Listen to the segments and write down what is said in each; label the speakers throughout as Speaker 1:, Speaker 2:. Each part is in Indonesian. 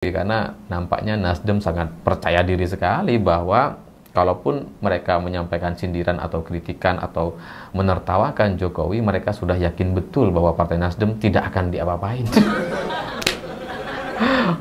Speaker 1: Karena nampaknya Nasdem sangat percaya diri sekali bahwa kalaupun mereka menyampaikan sindiran atau kritikan atau menertawakan Jokowi, mereka sudah yakin betul bahwa Partai Nasdem tidak akan diapa-apain.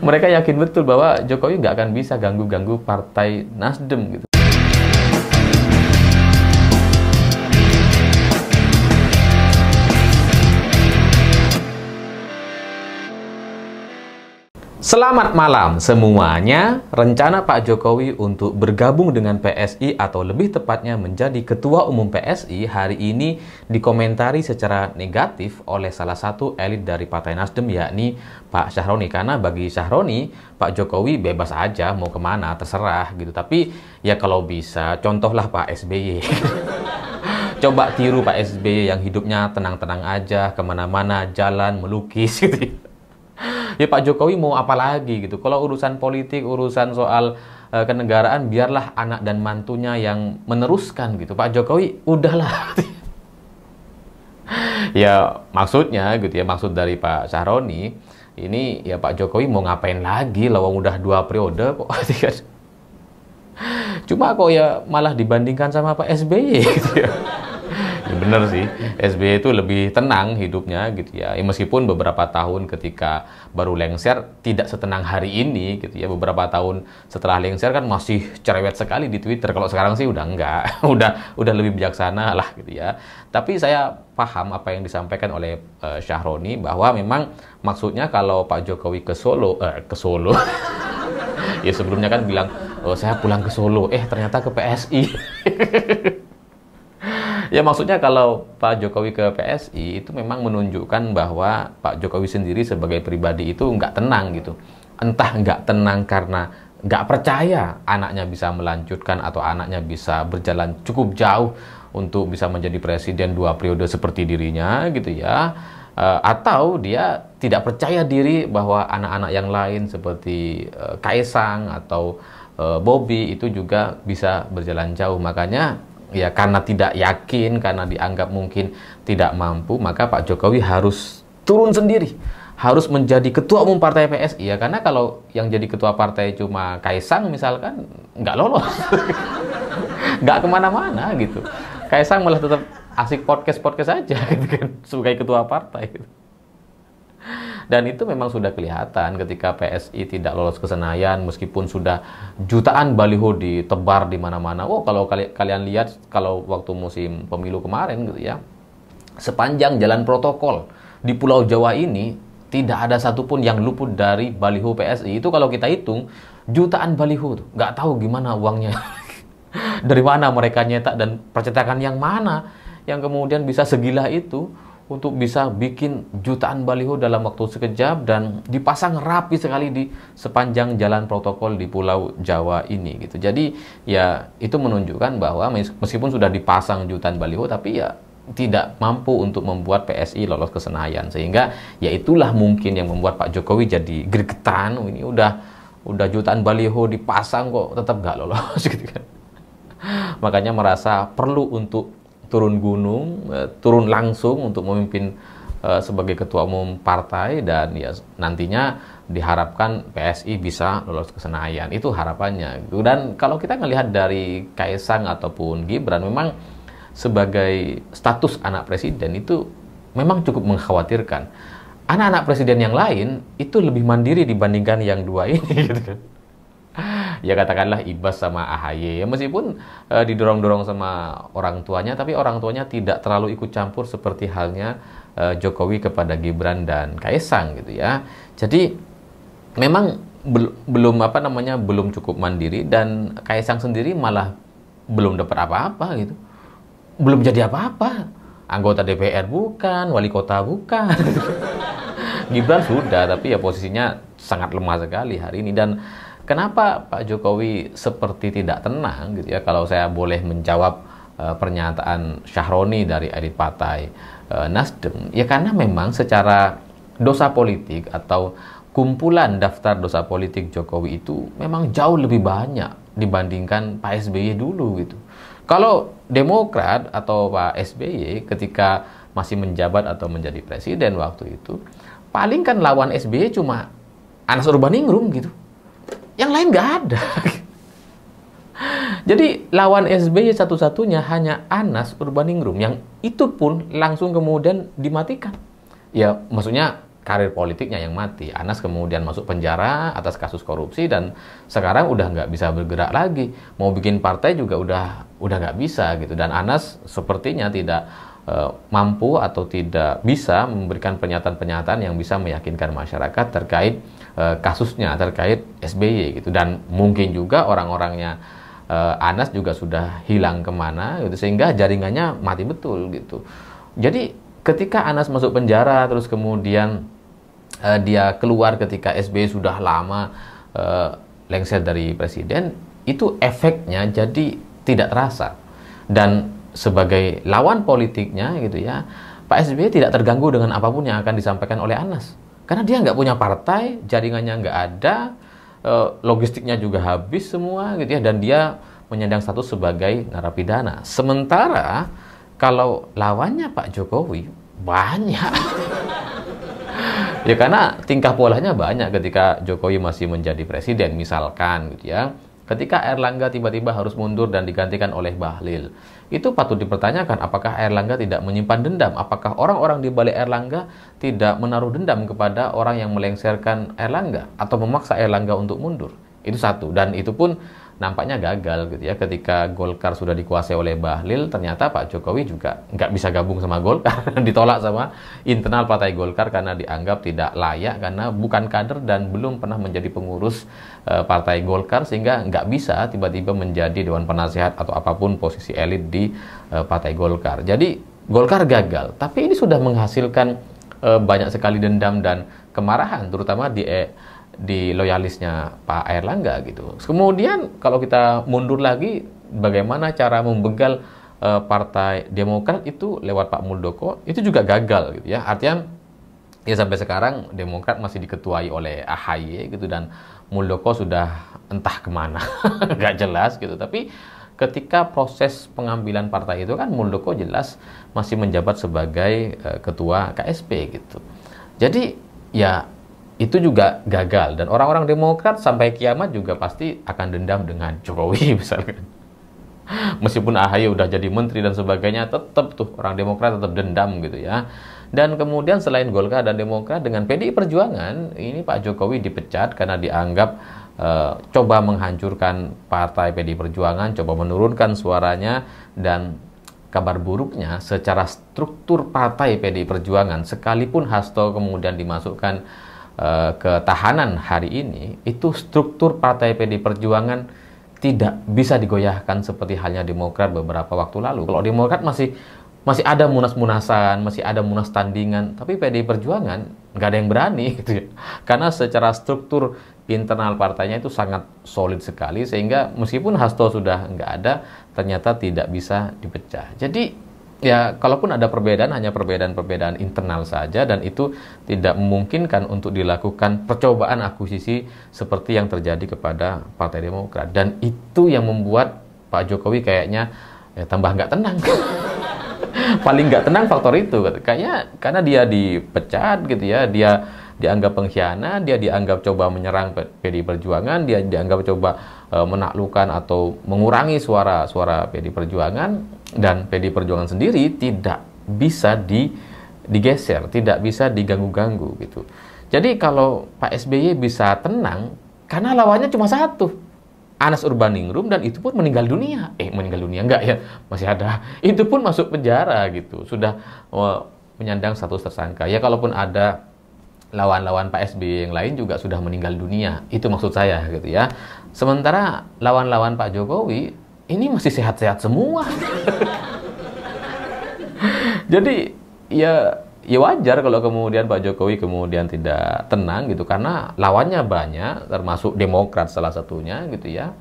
Speaker 1: Mereka yakin betul bahwa Jokowi nggak akan bisa ganggu-ganggu Partai Nasdem gitu. Selamat malam semuanya. Rencana Pak Jokowi untuk bergabung dengan PSI atau lebih tepatnya menjadi Ketua Umum PSI hari ini dikomentari secara negatif oleh salah satu elit dari Partai Nasdem, yakni Pak Syahroni. Karena bagi Syahroni, Pak Jokowi bebas aja mau kemana terserah gitu. Tapi ya kalau bisa contohlah Pak SBY. Coba tiru Pak SBY yang hidupnya tenang-tenang aja, kemana-mana jalan melukis gitu. Ya Pak Jokowi mau apa lagi gitu. Kalau urusan politik, urusan soal kenegaraan, biarlah anak dan mantunya yang meneruskan gitu. Pak Jokowi udahlah. Ya maksudnya gitu ya, maksud dari Pak Syahroni ini ya Pak Jokowi mau ngapain lagi, lawang udah 2 periode kok. Cuma kok ya malah dibandingkan sama Pak SBY gitu ya. Ya bener sih, SBY itu lebih tenang hidupnya gitu ya. Meskipun beberapa tahun ketika baru lengser tidak setenang hari ini gitu ya. Beberapa tahun setelah lengser kan masih cerewet sekali di Twitter. Kalau sekarang sih udah enggak, udah lebih bijaksana lah gitu ya. Tapi saya paham apa yang disampaikan oleh Syahroni, bahwa memang maksudnya kalau Pak Jokowi ke Solo. Ya sebelumnya kan bilang, oh, saya pulang ke Solo, ternyata ke PSI. Ya maksudnya kalau Pak Jokowi ke PSI itu memang menunjukkan bahwa Pak Jokowi sendiri sebagai pribadi itu nggak tenang gitu. Entah nggak tenang karena nggak percaya anaknya bisa melanjutkan atau anaknya bisa berjalan cukup jauh untuk bisa menjadi presiden 2 periode seperti dirinya gitu ya. Atau dia tidak percaya diri bahwa anak-anak yang lain seperti Kaisang atau Bobi itu juga bisa berjalan jauh. Makanya ya karena tidak yakin, karena dianggap mungkin tidak mampu, maka Pak Jokowi harus turun sendiri, harus menjadi ketua umum partai PSI ya. Karena kalau yang jadi ketua partai cuma Kaisang misalkan, nggak lolos. Nggak kemana-mana gitu. Kaisang malah tetap asik podcast aja gitu kan, sebagai ketua partai gitu. Dan itu memang sudah kelihatan ketika PSI tidak lolos ke Senayan, meskipun sudah jutaan baliho ditebar di mana-mana. Oh, kalau kalian lihat kalau waktu musim pemilu kemarin gitu ya, sepanjang jalan protokol di Pulau Jawa ini tidak ada satupun yang luput dari baliho PSI. Itu kalau kita hitung jutaan baliho tuh, nggak tahu gimana uangnya. Dari mana mereka nyetak dan percetakan yang mana yang kemudian bisa segila itu untuk bisa bikin jutaan baliho dalam waktu sekejap dan dipasang rapi sekali di sepanjang jalan protokol di Pulau Jawa ini gitu. Jadi ya itu menunjukkan bahwa meskipun sudah dipasang jutaan baliho, tapi ya tidak mampu untuk membuat PSI lolos ke Senayan. Sehingga ya itulah mungkin yang membuat Pak Jokowi jadi gregetan. Ini udah jutaan baliho dipasang kok tetap nggak lolos gitu kan. Makanya merasa perlu untuk turun gunung, turun langsung untuk memimpin sebagai ketua umum partai, dan ya nantinya diharapkan PSI bisa lolos ke Senayan. Itu harapannya. Dan kalau kita ngelihat dari Kaisang ataupun Gibran, memang sebagai status anak presiden itu memang cukup mengkhawatirkan. Anak-anak presiden yang lain itu lebih mandiri dibandingkan yang dua ini gitu kan. Ya katakanlah Ibas sama AHY ya, meskipun didorong-dorong sama orang tuanya, tapi orang tuanya tidak terlalu ikut campur seperti halnya Jokowi kepada Gibran dan Kaisang gitu ya. Jadi memang belum cukup mandiri, dan Kaisang sendiri malah belum dapat apa-apa gitu. Belum jadi apa-apa. Anggota DPR bukan, wali kota bukan. Gibran sudah, tapi ya posisinya sangat lemah sekali hari ini. Dan kenapa Pak Jokowi seperti tidak tenang gitu ya, kalau saya boleh menjawab pernyataan Syahroni dari elit partai Nasdem, ya karena memang secara dosa politik atau kumpulan daftar dosa politik Jokowi itu memang jauh lebih banyak dibandingkan Pak SBY dulu gitu. Kalau Demokrat atau Pak SBY ketika masih menjabat atau menjadi presiden waktu itu, paling kan lawan SBY cuma Anas Urbaningrum gitu. Yang lain nggak ada. Jadi lawan SBY satu-satunya hanya Anas Urbaningrum, yang itu pun langsung kemudian dimatikan. Ya maksudnya karir politiknya yang mati. Anas kemudian masuk penjara atas kasus korupsi dan sekarang udah nggak bisa bergerak lagi. Mau bikin partai juga udah nggak bisa gitu. Dan Anas sepertinya tidak mampu atau tidak bisa memberikan pernyataan-pernyataan yang bisa meyakinkan masyarakat terkait kasusnya, terkait SBY gitu. Dan mungkin juga orang-orangnya Anas juga sudah hilang kemana gitu, sehingga jaringannya mati betul gitu. Jadi ketika Anas masuk penjara terus kemudian dia keluar ketika SBY sudah lama lengser dari presiden, itu efeknya jadi tidak terasa. Dan sebagai lawan politiknya gitu ya, Pak SBY tidak terganggu dengan apapun yang akan disampaikan oleh Anas, karena dia nggak punya partai, jaringannya nggak ada, logistiknya juga habis semua gitu ya, dan dia menyandang status sebagai narapidana. Sementara kalau lawannya Pak Jokowi banyak. Ya karena tingkah polanya banyak ketika Jokowi masih menjadi presiden, misalkan gitu ya. Ketika Airlangga tiba-tiba harus mundur dan digantikan oleh Bahlil, itu patut dipertanyakan apakah Airlangga tidak menyimpan dendam, apakah orang-orang di balik Airlangga tidak menaruh dendam kepada orang yang melengserkan Airlangga atau memaksa Airlangga untuk mundur. Itu satu, dan itu pun nampaknya gagal gitu ya. Ketika Golkar sudah dikuasai oleh Bahlil, ternyata Pak Jokowi juga nggak bisa gabung sama Golkar, ditolak sama internal partai Golkar karena dianggap tidak layak, karena bukan kader dan belum pernah menjadi pengurus partai Golkar, sehingga nggak bisa tiba-tiba menjadi dewan penasehat atau apapun posisi elit di partai Golkar. Jadi Golkar gagal, tapi ini sudah menghasilkan banyak sekali dendam dan kemarahan, terutama di loyalisnya Pak Airlangga gitu. Kemudian kalau kita mundur lagi, bagaimana cara membegal Partai Demokrat itu lewat Pak Muldoko, itu juga gagal gitu ya. Artinya ya sampai sekarang Demokrat masih diketuai oleh AHY gitu, dan Muldoko sudah entah kemana, nggak jelas gitu. Tapi ketika proses pengambilan partai itu kan Muldoko jelas masih menjabat sebagai ketua KSP gitu. Jadi ya itu juga gagal, dan orang-orang Demokrat sampai kiamat juga pasti akan dendam dengan Jokowi misalkan. Meskipun AHY udah jadi menteri dan sebagainya, tetap tuh orang Demokrat tetap dendam gitu ya. Dan kemudian selain Golkar dan Demokrat, dengan PDI Perjuangan ini Pak Jokowi dipecat karena dianggap coba menghancurkan partai PDI Perjuangan, coba menurunkan suaranya. Dan kabar buruknya, secara struktur partai PDI Perjuangan, sekalipun Hasto kemudian dimasukkan ke tahanan hari ini, itu struktur partai PDI Perjuangan tidak bisa digoyahkan seperti halnya Demokrat beberapa waktu lalu. Kalau Demokrat masih ada munas-munasan, masih ada munas tandingan, tapi PDI Perjuangan nggak ada yang berani gitu ya. Karena secara struktur internal partainya itu sangat solid sekali, sehingga meskipun Hasto sudah nggak ada, ternyata tidak bisa dipecah. Jadi ya, kalaupun ada perbedaan, hanya perbedaan-perbedaan internal saja, dan itu tidak memungkinkan untuk dilakukan percobaan akuisisi seperti yang terjadi kepada Partai Demokrat. Dan itu yang membuat Pak Jokowi kayaknya tambah nggak tenang. Paling nggak tenang faktor itu, kayaknya karena dia dipecat gitu ya, dia dianggap pengkhianat, dia dianggap coba menyerang PDI Perjuangan, dia dianggap coba menaklukkan atau mengurangi suara PDI Perjuangan, dan PDI Perjuangan sendiri tidak bisa digeser, tidak bisa diganggu-ganggu gitu. Jadi kalau Pak SBY bisa tenang, karena lawannya cuma satu, Anas Urbaningrum, dan itu pun meninggal dunia. Meninggal dunia enggak ya, masih ada. Itu pun masuk penjara gitu, sudah menyandang status tersangka. Ya kalaupun ada lawan-lawan Pak SBY yang lain juga sudah meninggal dunia, itu maksud saya gitu ya. Sementara lawan-lawan Pak Jokowi ini masih sehat-sehat semua. Jadi ya wajar kalau kemudian Pak Jokowi kemudian tidak tenang gitu, karena lawannya banyak, termasuk Demokrat salah satunya gitu ya.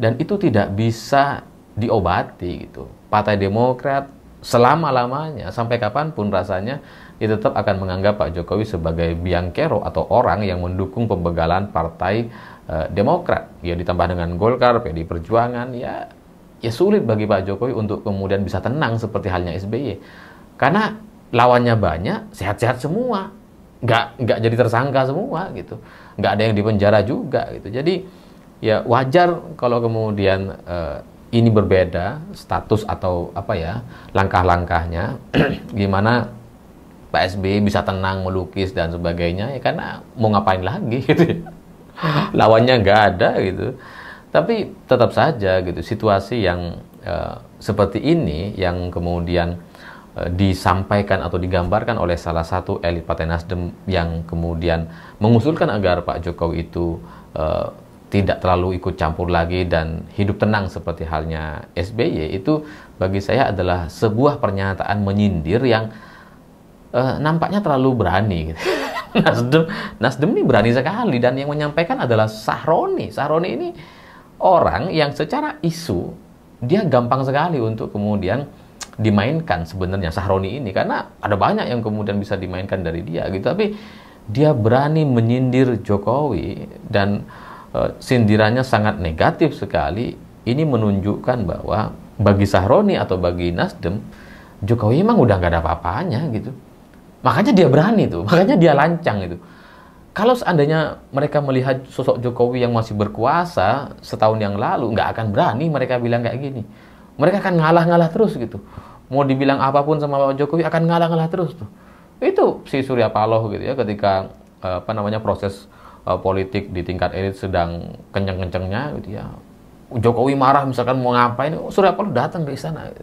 Speaker 1: Dan itu tidak bisa diobati gitu. Partai Demokrat selama-lamanya, sampai kapanpun rasanya, dia tetap akan menganggap Pak Jokowi sebagai biang kerok atau orang yang mendukung pembegalan Partai Demokrat. Ya ditambah dengan Golkar, PDI Perjuangan, ya sulit bagi Pak Jokowi untuk kemudian bisa tenang seperti halnya SBY. Karena lawannya banyak, sehat-sehat semua. nggak jadi tersangka semua gitu, nggak ada yang dipenjara juga gitu. Jadi ya wajar kalau kemudian ini berbeda status atau apa ya langkah-langkahnya, gimana Pak SBY bisa tenang melukis dan sebagainya ya karena mau ngapain lagi gitu ya. Lawannya nggak ada gitu. Tapi tetap saja gitu situasi yang seperti ini yang kemudian disampaikan atau digambarkan oleh salah satu elit Partai Nasdem yang kemudian mengusulkan agar Pak Jokowi itu tidak terlalu ikut campur lagi dan hidup tenang seperti halnya SBY, itu bagi saya adalah sebuah pernyataan menyindir yang nampaknya terlalu berani gitu. Nasdem ini berani sekali, dan yang menyampaikan adalah Sahroni. Sahroni ini orang yang secara isu dia gampang sekali untuk kemudian dimainkan sebenarnya, Sahroni ini, karena ada banyak yang kemudian bisa dimainkan dari dia gitu, tapi dia berani menyindir Jokowi dan sindirannya sangat negatif sekali. Ini menunjukkan bahwa bagi Sahroni atau bagi Nasdem, Jokowi emang udah nggak ada apa-apanya gitu. Makanya dia berani tuh, makanya dia lancang itu. Kalau seandainya mereka melihat sosok Jokowi yang masih berkuasa setahun yang lalu, nggak akan berani mereka bilang kayak gini. Mereka akan ngalah-ngalah terus gitu. Mau dibilang apapun sama Pak Jokowi akan ngalah-ngalah terus tuh. Itu si Surya Paloh gitu ya, ketika proses politik di tingkat elit sedang kenceng-kencengnya gitu ya. Jokowi marah misalkan mau ngapain, Surya Paloh datang dari sana.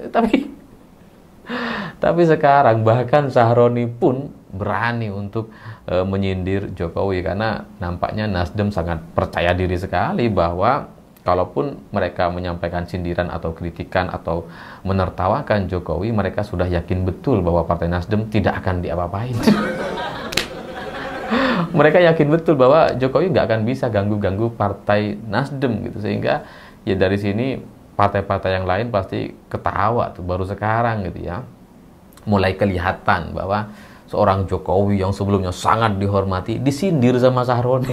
Speaker 1: Tapi sekarang bahkan Sahroni pun berani untuk menyindir Jokowi karena nampaknya Nasdem sangat percaya diri sekali bahwa kalaupun mereka menyampaikan sindiran atau kritikan atau menertawakan Jokowi, mereka sudah yakin betul bahwa Partai Nasdem tidak akan diapa-apain. Mereka yakin betul bahwa Jokowi nggak akan bisa ganggu-ganggu Partai Nasdem gitu, sehingga ya dari sini partai-partai yang lain pasti ketawa tuh baru sekarang gitu ya. Mulai kelihatan bahwa seorang Jokowi yang sebelumnya sangat dihormati disindir sama Sahroni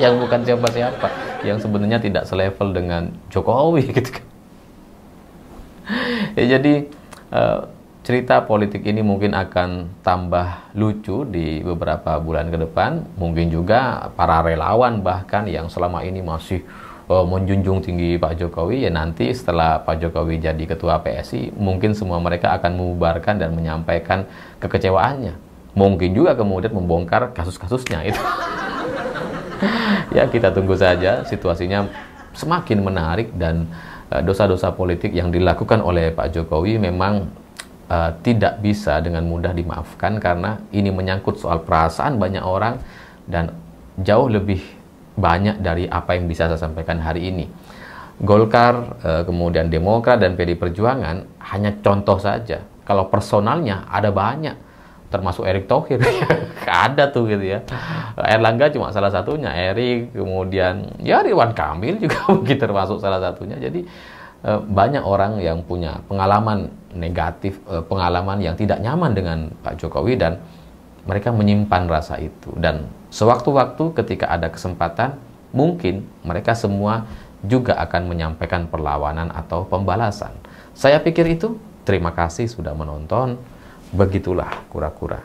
Speaker 1: yang bukan siapa-siapa, yang sebenarnya tidak selevel dengan Jokowi gitu kan. Ya, jadi cerita politik ini mungkin akan tambah lucu di beberapa bulan ke depan. Mungkin juga para relawan bahkan yang selama ini masih menjunjung tinggi Pak Jokowi, ya nanti setelah Pak Jokowi jadi ketua PSI, mungkin semua mereka akan membubarkan dan menyampaikan kekecewaannya. Mungkin juga kemudian membongkar kasus-kasusnya itu. Ya, kita tunggu saja, situasinya semakin menarik dan dosa-dosa politik yang dilakukan oleh Pak Jokowi memang tidak bisa dengan mudah dimaafkan, karena ini menyangkut soal perasaan banyak orang dan jauh lebih banyak dari apa yang bisa saya sampaikan hari ini. Golkar, kemudian Demokrat dan PD Perjuangan hanya contoh saja. Kalau personalnya ada banyak, termasuk Erick Thohir. Ada tuh gitu ya. Erlangga cuma salah satunya, Erick, kemudian ya Ridwan Kamil juga mungkin termasuk salah satunya. Jadi banyak orang yang punya pengalaman negatif, pengalaman yang tidak nyaman dengan Pak Jokowi, dan mereka menyimpan rasa itu. Dan sewaktu-waktu ketika ada kesempatan, mungkin mereka semua juga akan menyampaikan perlawanan atau pembalasan. Saya pikir itu. Terima kasih sudah menonton. Begitulah kura-kura.